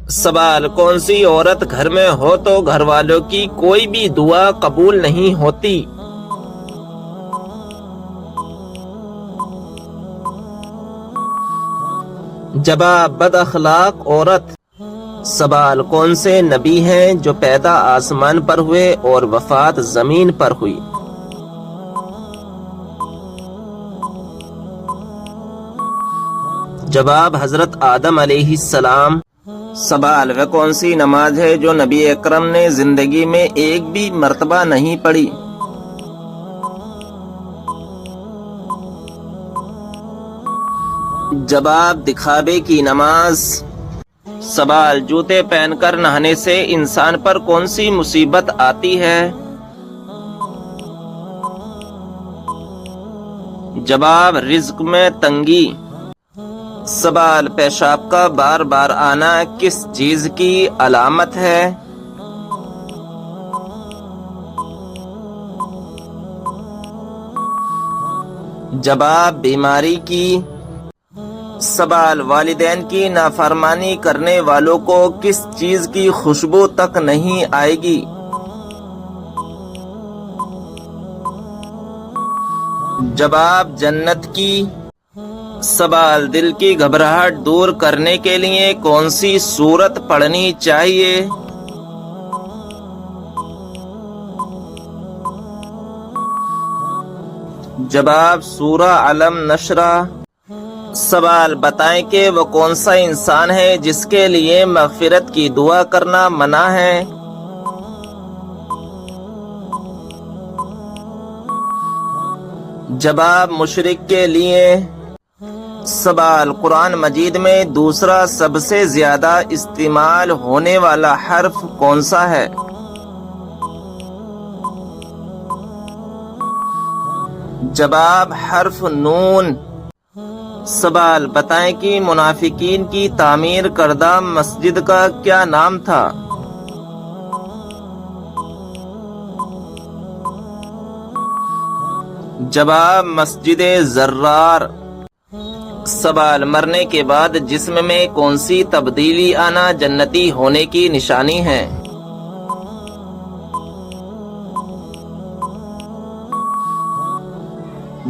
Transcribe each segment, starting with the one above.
سوال: کون سی عورت گھر میں ہو تو گھر والوں کی کوئی بھی دعا قبول نہیں ہوتی؟ جواب: بد اخلاق عورت۔ سوال: کون سے نبی ہیں جو پیدا آسمان پر ہوئے اور وفات زمین پر ہوئی؟ جواب: حضرت آدم علیہ السلام۔ سوال: وہ کون سی نماز ہے جو نبی اکرم نے زندگی میں ایک بھی مرتبہ نہیں پڑھی؟ جواب: دکھاوے کی نماز۔ سوال: جوتے پہن کر نہانے سے انسان پر کون سی مصیبت آتی ہے؟ جواب: رزق میں تنگی۔ سوال: پیشاب کا بار بار آنا کس چیز کی علامت ہے؟ جواب: بیماری کی۔ سوال: والدین کی نافرمانی کرنے والوں کو کس چیز کی خوشبو تک نہیں آئے گی؟ جواب: جنت کی۔ سوال: دل کی گھبراہٹ دور کرنے کے لیے کون سی سورت پڑھنی چاہیے؟ جواب: سورہ علم نشرہ۔ سوال: بتائیں کہ وہ کون سا انسان ہے جس کے لیے مغفرت کی دعا کرنا منع ہے؟ جواب: مشرک کے لیے۔ سوال: قرآن مجید میں دوسرا سب سے زیادہ استعمال ہونے والا حرف کون سا ہے؟ جواب: حرف نون۔ سوال: بتائیں کہ منافقین کی تعمیر کردہ مسجد کا کیا نام تھا؟ جواب: مسجد زرار۔ سوال: مرنے کے بعد جسم میں کون سی تبدیلی آنا جنتی ہونے کی نشانی ہے؟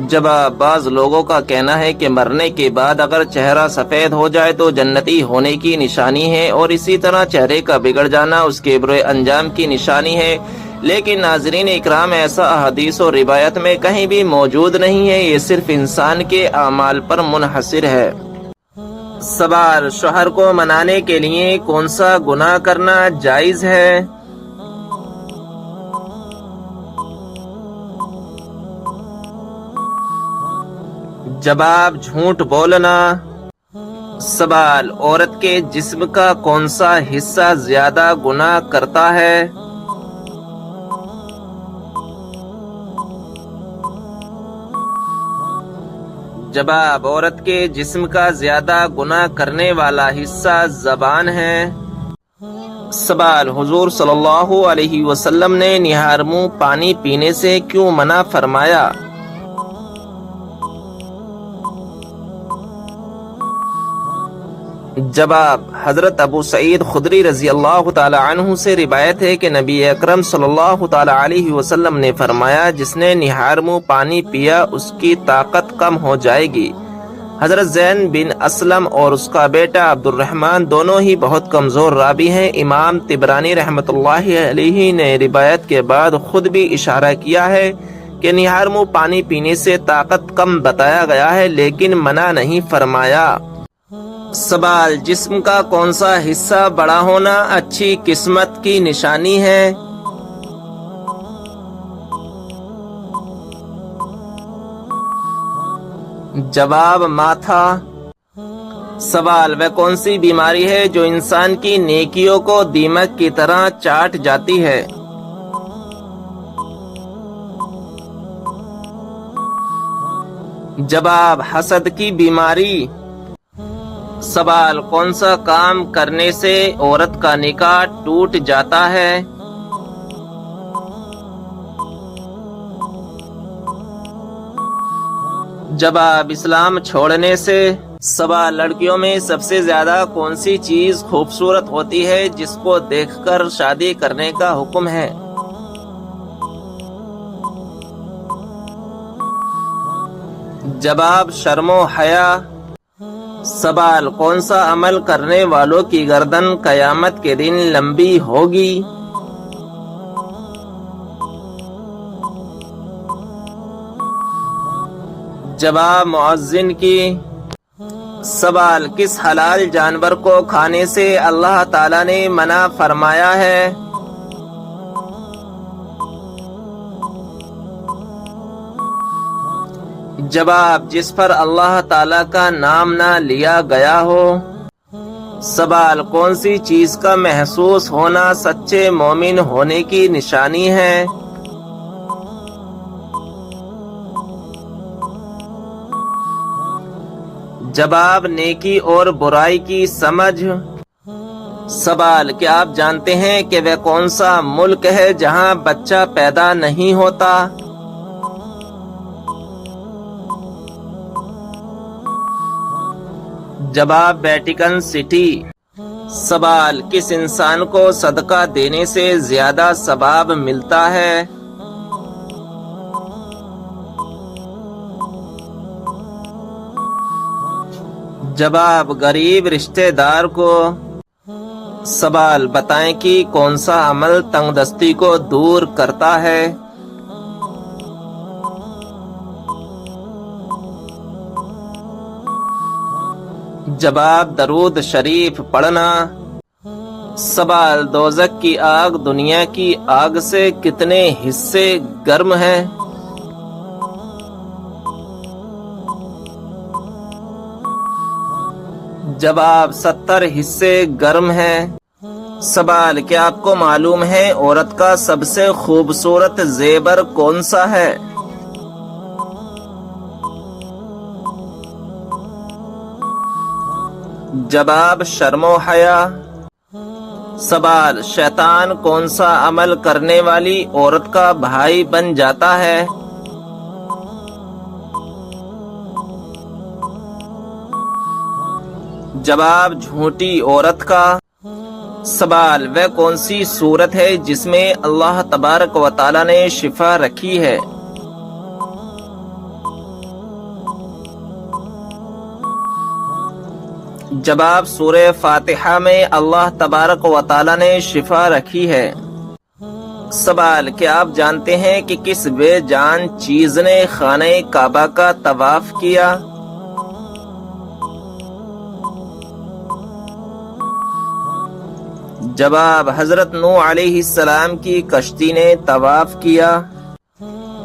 جواب: بعض لوگوں کا کہنا ہے کہ مرنے کے بعد اگر چہرہ سفید ہو جائے تو جنتی ہونے کی نشانی ہے، اور اسی طرح چہرے کا بگڑ جانا اس کے برے انجام کی نشانی ہے، لیکن ناظرین اکرام ایسا احادیث اور روایت میں کہیں بھی موجود نہیں ہے، یہ صرف انسان کے اعمال پر منحصر ہے۔ سوال: شوہر کو منانے کے لیے کون سا گناہ کرنا جائز ہے؟ جواب: جھوٹ بولنا۔ سوال: عورت کے جسم کا کون سا حصہ زیادہ گناہ کرتا ہے؟ جواب: عورت کے جسم کا زیادہ گناہ کرنے والا حصہ زبان ہے۔ سوال: حضور صلی اللہ علیہ وسلم نے نہار منہ پانی پینے سے کیوں منع فرمایا؟ جواب: حضرت ابو سعید خدری رضی اللہ تعالی عنہ سے روایت ہے کہ نبی اکرم صلی اللہ تعالی علیہ وسلم نے فرمایا، جس نے نہار منہ پانی پیا اس کی طاقت کم ہو جائے گی۔ حضرت زین بن اسلم اور اس کا بیٹا عبد الرحمن دونوں ہی بہت کمزور راوی ہیں۔ امام طبرانی رحمۃ اللہ علیہ نے روایت کے بعد خود بھی اشارہ کیا ہے کہ نہار منہ پانی پینے سے طاقت کم بتایا گیا ہے، لیکن منع نہیں فرمایا۔ سوال: جسم کا کون سا حصہ بڑا ہونا اچھی قسمت کی نشانی ہے؟ جواب: ماتھا۔ سوال: وہ کون سی بیماری ہے جو انسان کی نیکیوں کو دیمک کی طرح چاٹ جاتی ہے؟ جواب: حسد کی بیماری۔ سوال: کون سا کام کرنے سے عورت کا نکاح ٹوٹ جاتا ہے؟ جواب: اسلام چھوڑنے سے۔ سوال: لڑکیوں میں سب سے زیادہ کون سی چیز خوبصورت ہوتی ہے جس کو دیکھ کر شادی کرنے کا حکم ہے؟ جواب: شرم و حیا۔ سوال: کون سا عمل کرنے والوں کی گردن قیامت کے دن لمبی ہوگی؟ جواب: مؤذن کی۔ سوال: کس حلال جانور کو کھانے سے اللہ تعالی نے منع فرمایا ہے؟ جواب: جس پر اللہ تعالی کا نام نہ لیا گیا ہو۔ سوال: کون سی چیز کا محسوس ہونا سچے مومن ہونے کی نشانی ہے؟ جواب: نیکی اور برائی کی سمجھ۔ سوال: کیا آپ جانتے ہیں کہ وہ کون سا ملک ہے جہاں بچہ پیدا نہیں ہوتا؟ جواب: ویٹیکن سٹی۔ سوال: کس انسان کو صدقہ دینے سے زیادہ ثواب ملتا ہے؟ جواب: غریب رشتہ دار کو۔ سوال: بتائیں کہ کون سا عمل تنگ دستی کو دور کرتا ہے؟ جواب: درود شریف پڑھنا۔ سوال: دوزخ کی آگ دنیا کی آگ سے کتنے حصے گرم ہے؟ جواب: 70 حصے گرم ہے۔ سوال: کیا آپ کو معلوم ہے عورت کا سب سے خوبصورت زیور کون سا ہے؟ جواب: شرم و حیا۔ سوال: شیطان کون سا عمل کرنے والی عورت کا بھائی بن جاتا ہے؟ جواب: جھوٹی عورت کا۔ سوال: وہ کون سی صورت ہے جس میں اللہ تبارک و تعالی نے شفا رکھی ہے؟ جواب: سورہ فاتحہ میں اللہ تبارک و تعالی نے شفا رکھی ہے۔ سوال: کیا آپ جانتے ہیں کہ کس بے جان چیز نے خانہ کعبہ کا طواف کیا؟ جواب: حضرت نوح علیہ السلام کی کشتی نے طواف کیا۔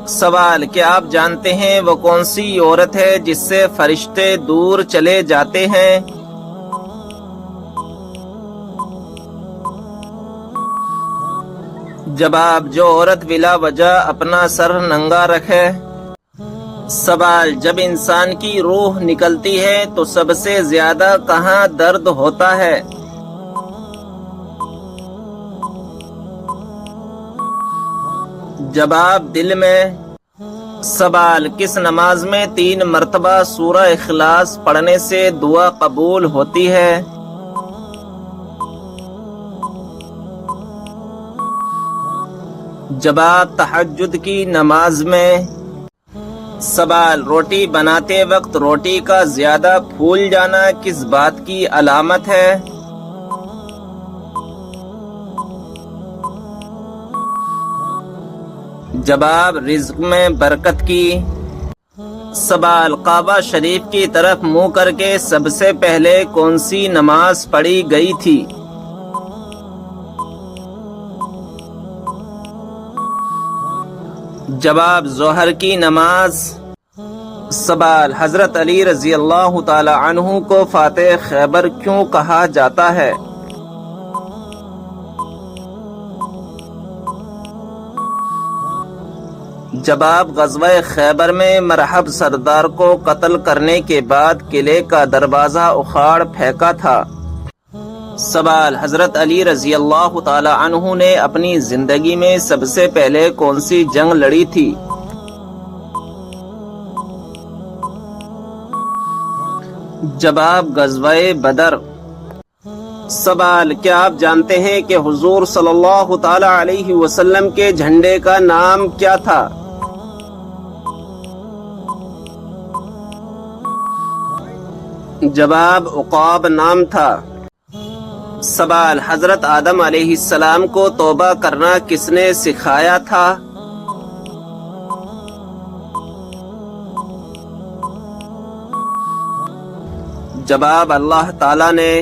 سوال: کیا آپ جانتے ہیں وہ کون سی عورت ہے جس سے فرشتے دور چلے جاتے ہیں؟ جواب: جو عورت بلا وجہ اپنا سر ننگا رکھے۔ سوال: جب انسان کی روح نکلتی ہے تو سب سے زیادہ کہاں درد ہوتا ہے؟ جواب: دل میں۔ سوال: کس نماز میں 3 مرتبہ سورہ اخلاص پڑھنے سے دعا قبول ہوتی ہے؟ جواب: تہجد کی نماز میں۔ سوال: روٹی بناتے وقت روٹی کا زیادہ پھول جانا کس بات کی علامت ہے؟ جواب: رزق میں برکت کی۔ سوال: کعبہ شریف کی طرف منہ کر کے سب سے پہلے کون سی نماز پڑھی گئی تھی؟ جواب: ظہر کی نماز۔ سوال: حضرت علی رضی اللہ تعالی عنہ کو فاتح خیبر کیوں کہا جاتا ہے؟ جواب: غزوہ خیبر میں مرحب سردار کو قتل کرنے کے بعد قلعے کا دروازہ اکھاڑ پھینکا تھا۔ سوال: حضرت علی رضی اللہ تعالی عنہ نے اپنی زندگی میں سب سے پہلے کون سی جنگ لڑی تھی؟ جواب غزوہ بدر۔ سوال، کیا آپ جانتے ہیں کہ حضور صلی اللہ تعالی علیہ وسلم کے جھنڈے کا نام کیا تھا؟ جواب عقاب نام تھا۔ سوال، حضرت آدم علیہ السلام کو توبہ کرنا کس نے سکھایا تھا؟ جواب اللہ تعالی نے۔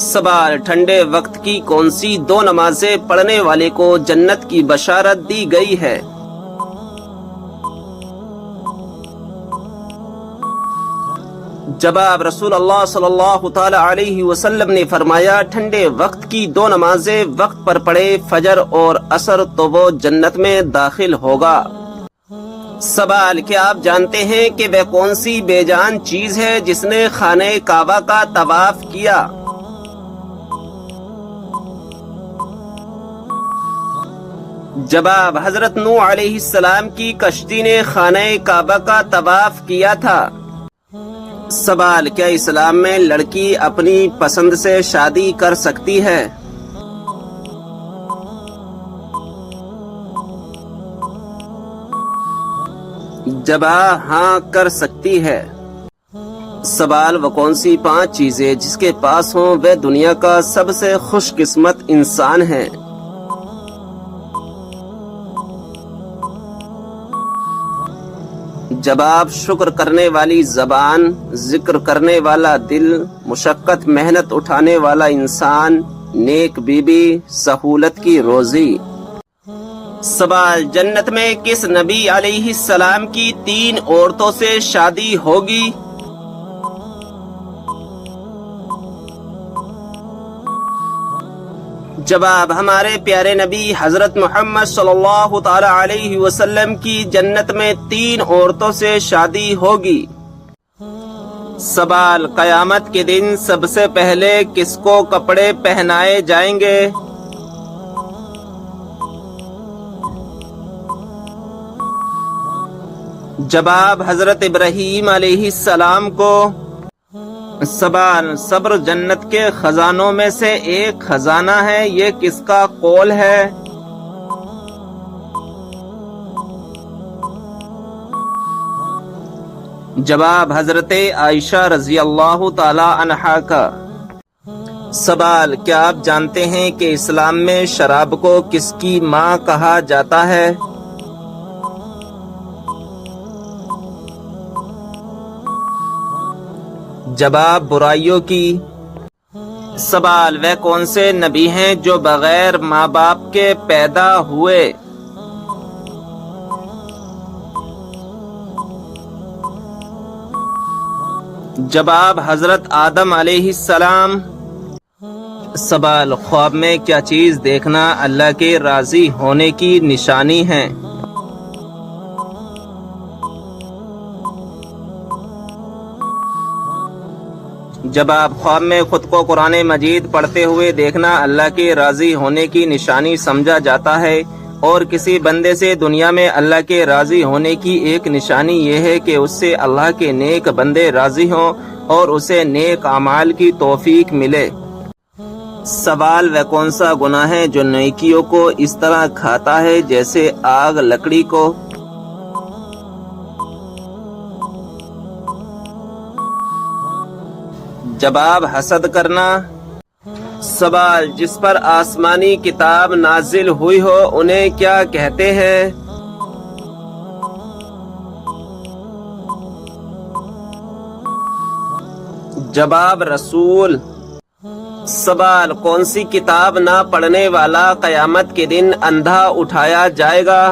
سوال، ٹھنڈے وقت کی کون سی 2 نمازیں پڑھنے والے کو جنت کی بشارت دی گئی ہے؟ جواب رسول اللہ صلی اللہ تعالی علیہ وسلم نے فرمایا، ٹھنڈے وقت کی 2 نمازیں وقت پر پڑھے، فجر اور عصر، تو وہ جنت میں داخل ہوگا۔ سوال، کیا آپ جانتے ہیں کہ وہ کون سی بے جان چیز ہے جس نے خانہ کعبہ کا طواف کیا؟ جواب حضرت نوح علیہ السلام کی کشتی نے خانہ کعبہ کا طواف کیا تھا۔ سوال، کیا اسلام میں لڑکی اپنی پسند سے شادی کر سکتی ہے؟ جواب ہاں، کر سکتی ہے۔ سوال، وہ کون سی 5 چیزیں جس کے پاس ہوں وہ دنیا کا سب سے خوش قسمت انسان ہے؟ جواب شکر کرنے والی زبان، ذکر کرنے والا دل، مشقت محنت اٹھانے والا انسان، نیک بیوی، سہولت کی روزی۔ سوال، جنت میں کس نبی علیہ السلام کی 3 عورتوں سے شادی ہوگی؟ جواب ہمارے پیارے نبی حضرت محمد صلی اللہ تعالی علیہ وسلم کی جنت میں 3 عورتوں سے شادی ہوگی۔ سوال، قیامت کے دن سب سے پہلے کس کو کپڑے پہنائے جائیں گے؟ جواب حضرت ابراہیم علیہ السلام کو۔ سوال، صبر جنت کے خزانوں میں سے ایک خزانہ ہے، یہ کس کا قول ہے؟ جواب حضرت عائشہ رضی اللہ تعالی عنہا کا۔ سوال، کیا آپ جانتے ہیں کہ اسلام میں شراب کو کس کی ماں کہا جاتا ہے؟ جواب برائیوں کی۔ سوال، وہ کون سے نبی ہیں جو بغیر ماں باپ کے پیدا ہوئے؟ جواب حضرت آدم علیہ السلام۔ سوال، خواب میں کیا چیز دیکھنا اللہ کے راضی ہونے کی نشانی ہے؟ جواب خواب میں خود کو قرآن مجید پڑھتے ہوئے دیکھنا اللہ کے راضی ہونے کی نشانی سمجھا جاتا ہے، اور کسی بندے سے دنیا میں اللہ کے راضی ہونے کی ایک نشانی یہ ہے کہ اس سے اللہ کے نیک بندے راضی ہوں اور اسے نیک اعمال کی توفیق ملے۔ سوال، وہ کون سا گناہ ہے جو نیکیوں کو اس طرح کھاتا ہے جیسے آگ لکڑی کو؟ جواب حسد کرنا۔ سوال، جس پر آسمانی کتاب نازل ہوئی ہو انہیں کیا کہتے ہیں؟ جواب رسول۔ سوال، کون سی کتاب نہ پڑھنے والا قیامت کے دن اندھا اٹھایا جائے گا؟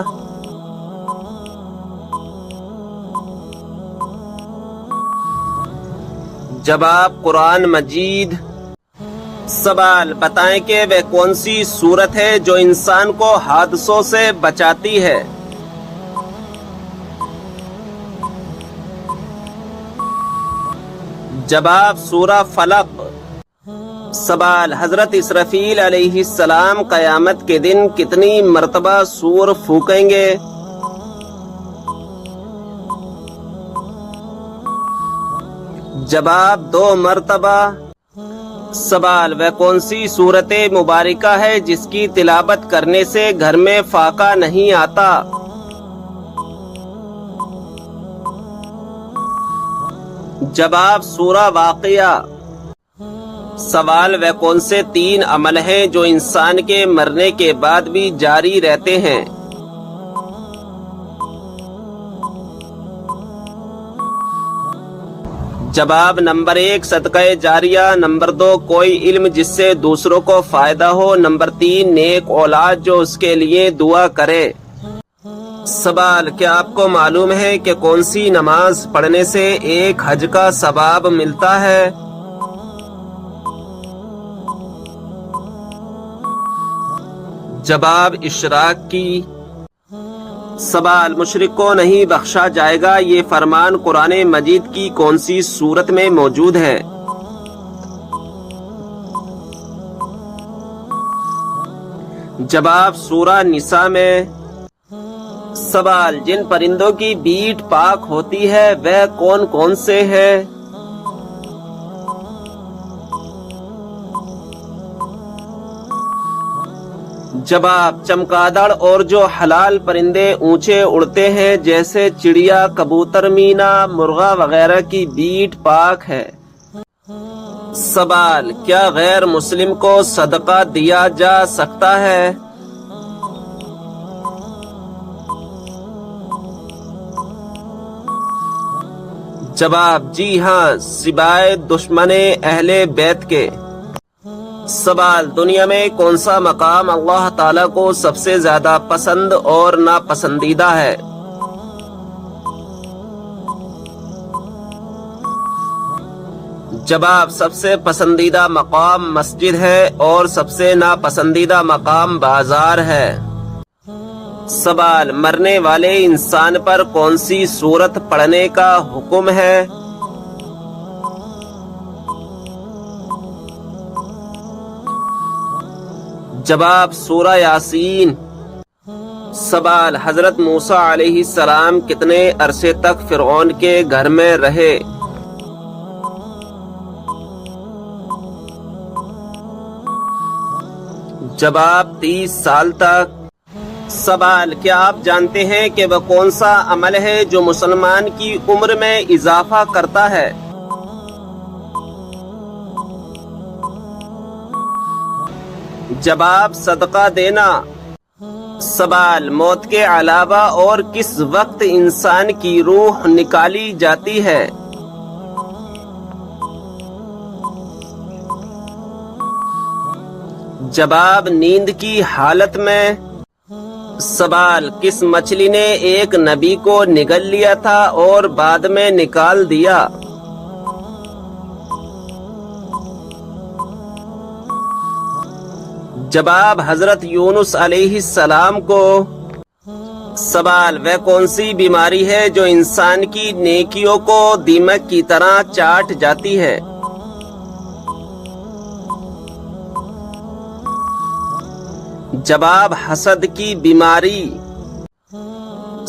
جواب قرآن مجید۔ سوال، بتائیں کہ وہ کون سی سورت ہے جو انسان کو حادثوں سے بچاتی ہے؟ جواب سورہ فلق۔ سوال، حضرت اسرافیل علیہ السلام قیامت کے دن کتنی مرتبہ سور پھونکیں گے؟ جواب 2 مرتبہ۔ سوال وہ کون سی سورت مبارکہ ہے جس کی تلاوت کرنے سے گھر میں فاقہ نہیں آتا؟ جواب سورہ واقعہ۔ سوال وہ کون سے 3 عمل ہیں جو انسان کے مرنے کے بعد بھی جاری رہتے ہیں؟ جواب نمبر 1 صدقہ جاریہ، نمبر 2 کوئی علم جس سے دوسروں کو فائدہ ہو، نمبر 3 نیک اولاد جو اس کے لیے دعا کرے۔ سوال کیا آپ کو معلوم ہے کہ کون سی نماز پڑھنے سے ایک حج کا ثواب ملتا ہے؟ جواب اشراق کی۔ سوال مشرک کو نہیں بخشا جائے گا، یہ فرمان قرآن مجید کی کون سی سورت میں موجود ہے؟ جواب سورہ نساء میں۔ سوال جن پرندوں کی بیٹ پاک ہوتی ہے وہ کون کون سے ہیں؟ جواب چمگادڑ اور جو حلال پرندے اونچے اڑتے ہیں جیسے چڑیا، کبوتر، مینا، مرغا وغیرہ کی بیٹ پاک ہے۔ سوال کیا غیر مسلم کو صدقہ دیا جا سکتا ہے؟ جواب جی ہاں، سوائے دشمن اہل بیت کے۔ سوال دنیا میں کون سا مقام اللہ تعالیٰ کو سب سے زیادہ پسند اور ناپسندیدہ ہے؟ جواب سب سے پسندیدہ مقام مسجد ہے اور سب سے ناپسندیدہ مقام بازار ہے۔ سوال مرنے والے انسان پر کون سی سورت پڑھنے کا حکم ہے؟ جواب سورہ یاسین۔ سوال حضرت موسیٰ علیہ السلام کتنے عرصے تک فرعون کے گھر میں رہے؟ جواب 30 سال تک۔ سوال کیا آپ جانتے ہیں کہ وہ کون سا عمل ہے جو مسلمان کی عمر میں اضافہ کرتا ہے؟ جواب صدقہ دینا۔ سوال موت کے علاوہ اور کس وقت انسان کی روح نکالی جاتی ہے؟ جواب نیند کی حالت میں۔ سوال کس مچھلی نے ایک نبی کو نگل لیا تھا اور بعد میں نکال دیا؟ جواب حضرت یونس علیہ السلام کو۔ سوال وہ کون سی بیماری ہے جو انسان کی نیکیوں کو دیمک کی طرح چاٹ جاتی ہے؟ جواب حسد کی بیماری۔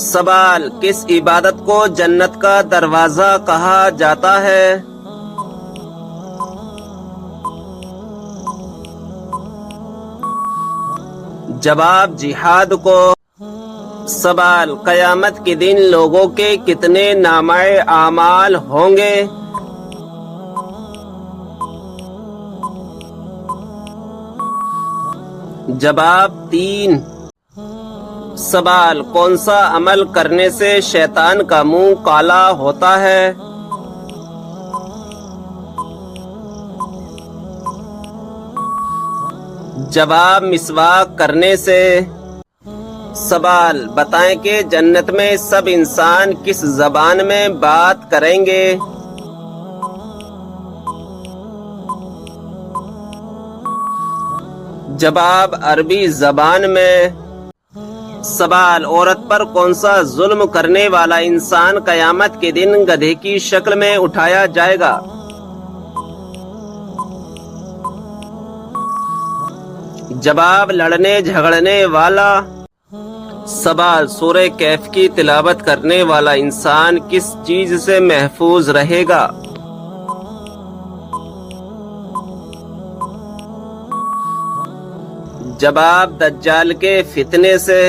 سوال کس عبادت کو جنت کا دروازہ کہا جاتا ہے؟ جواب جہاد کو۔ سوال قیامت کے دن لوگوں کے کتنے نامہ اعمال ہوں گے؟ جواب 3۔ سوال کون سا عمل کرنے سے شیطان کا منہ کالا ہوتا ہے؟ جواب مسواک کرنے سے۔ سوال بتائیں کہ جنت میں سب انسان کس زبان میں بات کریں گے؟ جواب عربی زبان میں۔ سوال عورت پر کون سا ظلم کرنے والا انسان قیامت کے دن گدھے کی شکل میں اٹھایا جائے گا؟ جواب لڑنے جھگڑنے والا۔ سوال سورہ کہف کی تلاوت کرنے والا انسان کس چیز سے محفوظ رہے گا؟ جواب دجال کے فتنے سے۔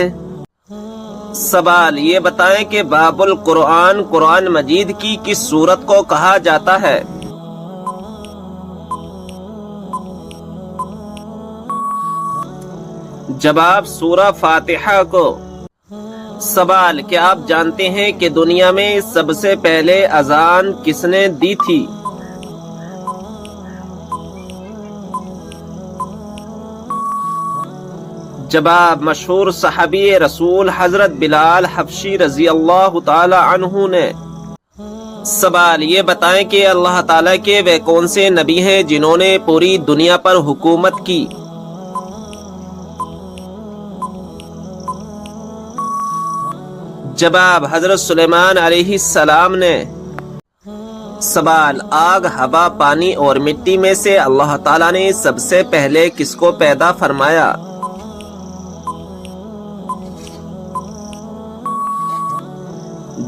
سوال یہ بتائیں کہ باب القرآن قرآن مجید کی کس سورت کو کہا جاتا ہے؟ جواب سورہ فاتحہ کو۔ سوال کیا آپ جانتے ہیں کہ دنیا میں سب سے پہلے اذان کس نے دی تھی؟ جواب مشہور صحابی رسول حضرت بلال حبشی رضی اللہ تعالی عنہ نے۔ سوال یہ بتائیں کہ اللہ تعالیٰ کے وہ کون سے نبی ہیں جنہوں نے پوری دنیا پر حکومت کی؟ جواب حضرت سلیمان علیہ السلام نے۔ سوال آگ، ہوا، پانی اور مٹی میں سے اللہ تعالیٰ نے سب سے پہلے کس کو پیدا فرمایا؟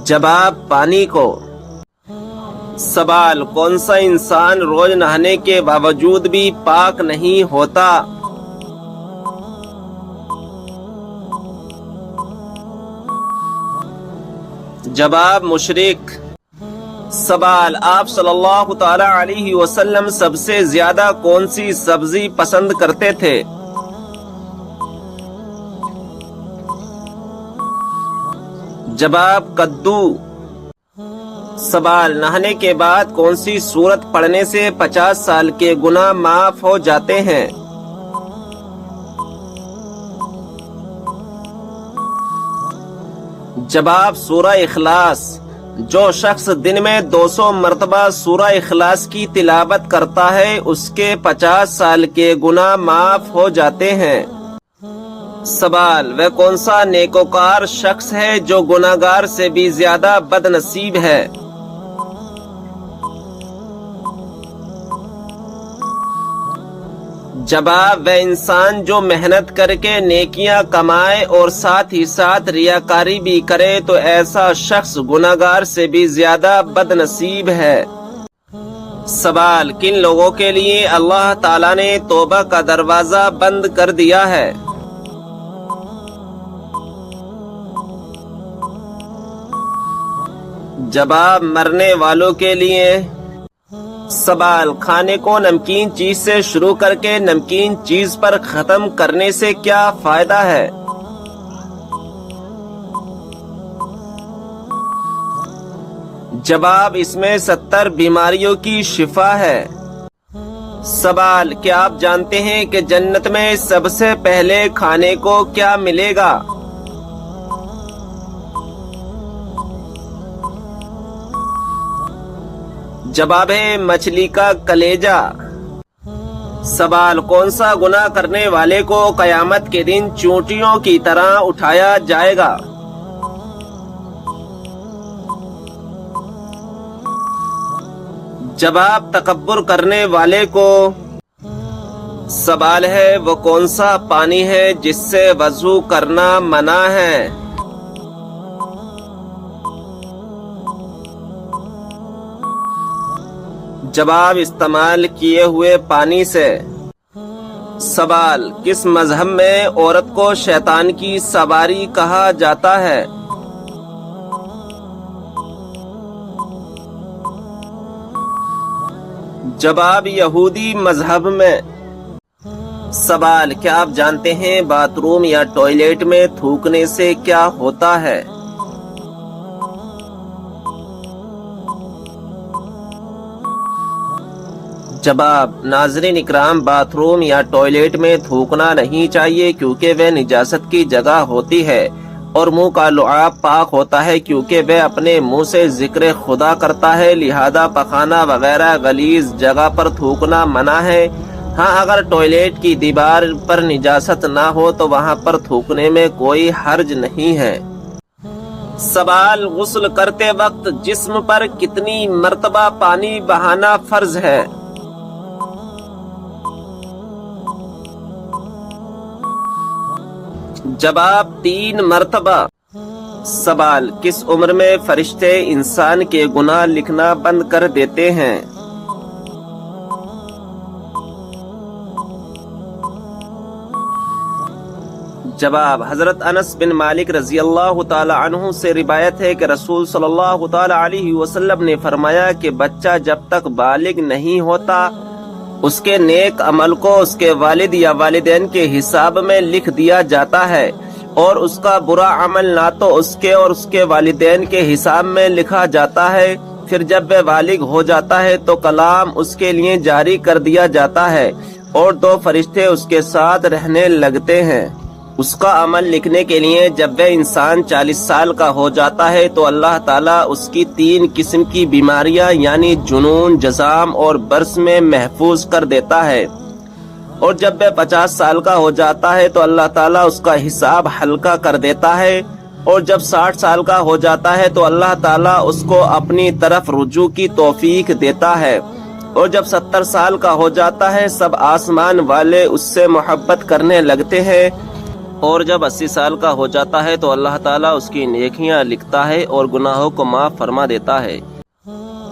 جواب پانی کو۔ سوال کون سا انسان روز نہانے کے باوجود بھی پاک نہیں ہوتا؟ جواب مشرک۔ سوال آپ صلی اللہ تعالی علیہ وسلم سب سے زیادہ کون سی سبزی پسند کرتے تھے؟ جواب کدو۔ سوال نہانے کے بعد کون سی سورت پڑھنے سے 50 سال کے گناہ معاف ہو جاتے ہیں؟ جواب سورہ اخلاص۔ جو شخص دن میں 200 مرتبہ سورہ اخلاص کی تلاوت کرتا ہے اس کے 50 سال کے گناہ معاف ہو جاتے ہیں۔ سوال وہ کون سا نیکوکار شخص ہے جو گناہگار سے بھی زیادہ بد نصیب ہے؟ جواب وہ انسان جو محنت کر کے نیکیاں کمائے اور ساتھ ہی ساتھ ریاکاری بھی کرے تو ایسا شخص گناہگار سے بھی زیادہ بد نصیب ہے۔ سوال کن لوگوں کے لیے اللہ تعالیٰ نے توبہ کا دروازہ بند کر دیا ہے؟ جواب مرنے والوں کے لیے۔ سوال کھانے کو نمکین چیز سے شروع کر کے نمکین چیز پر ختم کرنے سے کیا فائدہ ہے؟ جواب اس میں 70 بیماریوں کی شفا ہے۔ سوال کیا آپ جانتے ہیں کہ جنت میں سب سے پہلے کھانے کو کیا ملے گا؟ جواب ہے مچھلی کا کلیجہ۔ سوال کون سا گناہ کرنے والے کو قیامت کے دن چونٹیوں کی طرح اٹھایا جائے گا؟ جواب تکبر کرنے والے کو۔ سوال ہے وہ کون سا پانی ہے جس سے وضو کرنا منع ہے؟ جواب استعمال کیے ہوئے پانی سے۔ سوال کس مذہب میں عورت کو شیطان کی سواری کہا جاتا ہے؟ جواب یہودی مذہب میں۔ سوال کیا آپ جانتے ہیں باتھ روم یا ٹوائلٹ میں تھوکنے سے کیا ہوتا ہے؟ جواب ناظرین اکرام باتھ روم یا ٹوائلٹ میں تھوکنا نہیں چاہیے کیونکہ وہ نجاست کی جگہ ہوتی ہے اور منہ کا لعاب پاک ہوتا ہے کیونکہ وہ اپنے منہ سے ذکر خدا کرتا ہے، لہذا پخانہ وغیرہ غلیظ جگہ پر تھوکنا منع ہے۔ ہاں اگر ٹوائلٹ کی دیوار پر نجاست نہ ہو تو وہاں پر تھوکنے میں کوئی حرج نہیں ہے۔ سوال غسل کرتے وقت جسم پر کتنی مرتبہ پانی بہانا فرض ہے؟ جواب 3 مرتبہ۔ سوال کس عمر میں فرشتے انسان کے گناہ لکھنا بند کر دیتے ہیں؟ جواب: حضرت انس بن مالک رضی اللہ تعالی عنہ سے روایت ہے کہ رسول صلی اللہ تعالی علیہ وسلم نے فرمایا کہ بچہ جب تک بالغ نہیں ہوتا اس کے نیک عمل کو اس کے والد یا والدین کے حساب میں لکھ دیا جاتا ہے، اور اس کا برا عمل نہ تو اس کے اور اس کے والدین کے حساب میں لکھا جاتا ہے۔ پھر جب وہ بالغ ہو جاتا ہے تو کلام اس کے لیے جاری کر دیا جاتا ہے، اور 2 فرشتے اس کے ساتھ رہنے لگتے ہیں اس کا عمل لکھنے کے لیے۔ جب وہ انسان 40 سال کا ہو جاتا ہے تو اللہ تعالیٰ اس کی 3 قسم کی بیماریاں یعنی جنون، جزام اور برس میں محفوظ کر دیتا ہے، اور جب وہ 50 سال کا ہو جاتا ہے تو اللہ تعالیٰ اس کا حساب ہلکا کر دیتا ہے، اور جب 60 سال کا ہو جاتا ہے تو اللہ تعالیٰ اس کو اپنی طرف رجوع کی توفیق دیتا ہے، اور جب 70 سال کا ہو جاتا ہے سب آسمان والے اس سے محبت کرنے لگتے ہیں، اور جب 80 سال کا ہو جاتا ہے تو اللہ تعالیٰ اس کی نیکیاں لکھتا ہے اور گناہوں کو معاف فرما دیتا ہے۔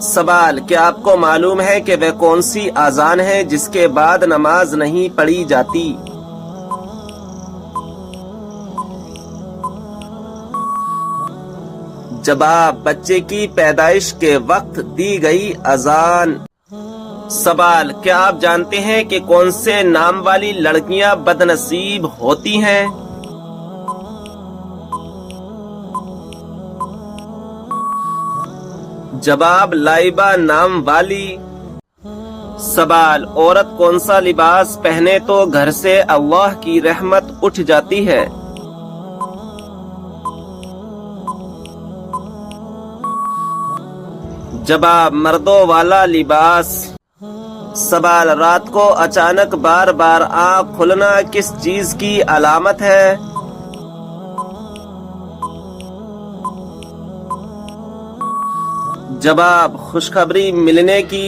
سوال: کیا آپ کو معلوم ہے کہ وہ کون سی اذان ہے جس کے بعد نماز نہیں پڑھی جاتی؟ جواب: بچے کی پیدائش کے وقت دی گئی اذان۔ سوال: کیا آپ جانتے ہیں کہ کون سے نام والی لڑکیاں بد نصیب ہوتی ہیں؟ جواب: لائبہ نام والی۔ سوال: عورت کون سا لباس پہنے تو گھر سے اللہ کی رحمت اٹھ جاتی ہے؟ جواب: مردوں والا لباس۔ سوال: رات کو اچانک بار بار آنکھ کھلنا کس چیز کی علامت ہے؟ جواب: خوشخبری ملنے کی۔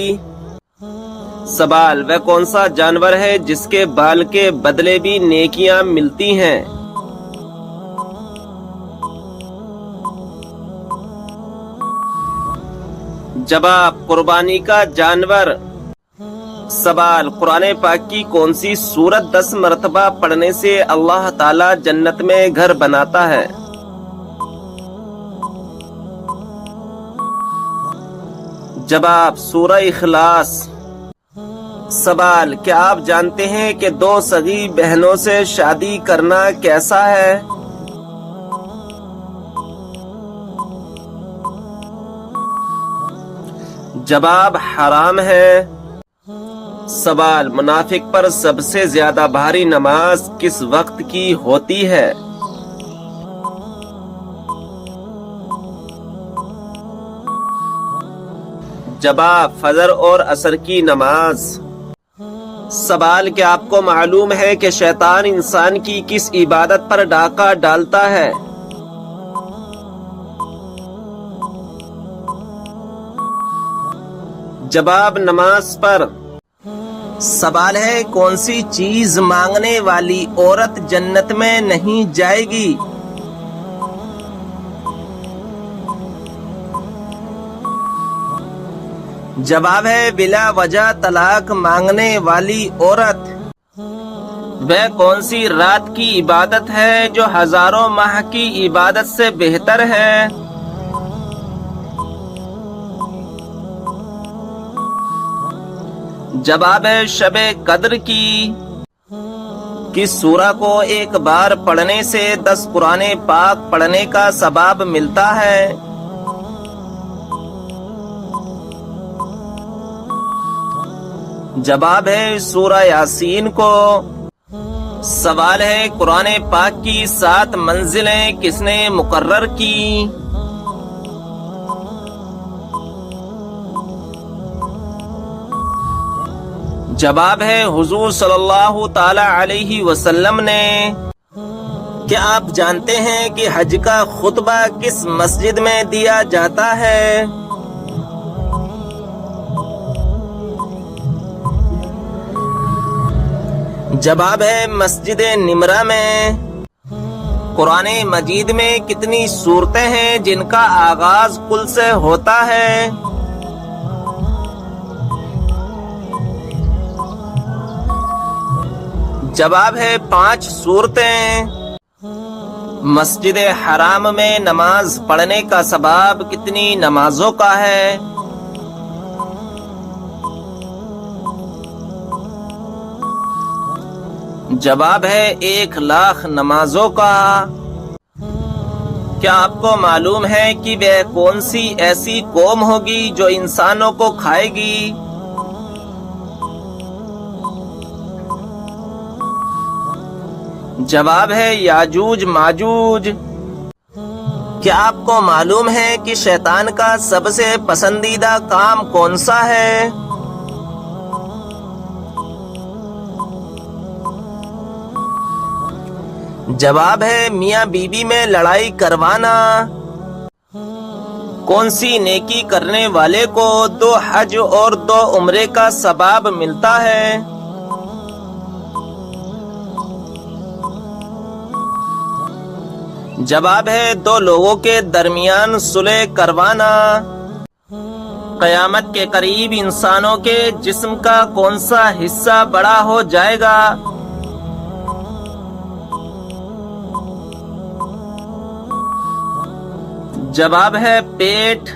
سوال: وہ کون سا جانور ہے جس کے بال کے بدلے بھی نیکیاں ملتی ہیں؟ جواب: قربانی کا جانور۔ سوال: قرآن پاک کی کون سی سورت 10 مرتبہ پڑھنے سے اللہ تعالی جنت میں گھر بناتا ہے؟ جواب: سورہ اخلاص۔ سوال: کیا آپ جانتے ہیں کہ 2 سگی بہنوں سے شادی کرنا کیسا ہے؟ جواب: حرام ہے۔ سوال: منافق پر سب سے زیادہ بھاری نماز کس وقت کی ہوتی ہے؟ جواب: فجر اور عصر کی نماز۔ سوال: کیا آپ کو معلوم ہے کہ شیطان انسان کی کس عبادت پر ڈاکہ ڈالتا ہے؟ جواب: نماز پر۔ سوال ہے: کون سی چیز مانگنے والی عورت جنت میں نہیں جائے گی؟ جواب ہے: بلا وجہ طلاق مانگنے والی عورت۔ وہ کون سی رات کی عبادت ہے جو ہزاروں ماہ کی عبادت سے بہتر ہے؟ جواب ہے: شب قدر کی۔ کس سورہ کو ایک بار پڑھنے سے 10 قرآن پاک پڑھنے کا ثواب ملتا ہے؟ جواب ہے: سورہ یاسین کو۔ سوال ہے: قرآن پاک کی 7 منزلیں کس نے مقرر کی؟ جواب ہے: حضور صلی اللہ تعالی علیہ وسلم نے۔ کیا آپ جانتے ہیں کہ حج کا خطبہ کس مسجد میں دیا جاتا ہے؟ جواب ہے: مسجد نمرہ میں۔ قرآن مجید میں کتنی سورتیں ہیں جن کا آغاز قل سے ہوتا ہے؟ جواب ہے: 5 سورتیں۔ مسجد حرام میں نماز پڑھنے کا ثواب کتنی نمازوں کا ہے؟ جواب ہے 1,00,000 نمازوں کا۔ کیا آپ کو معلوم ہے کہ وہ کون سی ایسی قوم ہوگی جو انسانوں کو کھائے گی؟ جواب ہے یاجوج ماجوج۔ کیا آپ کو معلوم ہے کہ شیطان کا سب سے پسندیدہ کام کون سا ہے؟ جواب ہے میاں بیوی میں لڑائی کروانا۔ کون سی نیکی کرنے والے کو 2 حج اور 2 عمرے کا ثواب ملتا ہے؟ جواب ہے 2 لوگوں کے درمیان صلح کروانا۔ قیامت کے قریب انسانوں کے جسم کا کون سا حصہ بڑا ہو جائے گا؟ جواب ہے پیٹ۔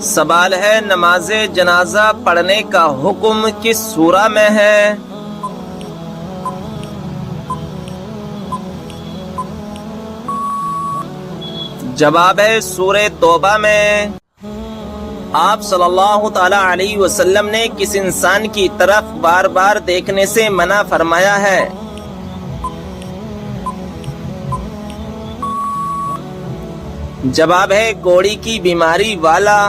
سوال ہے نماز جنازہ پڑھنے کا حکم کس سورہ میں ہے؟ جواب ہے سورہ توبہ میں۔ آپ صلی اللہ تعالی علیہ وسلم نے کس انسان کی طرف بار بار دیکھنے سے منع فرمایا ہے؟ جواب ہے کوڑی کی بیماری والا۔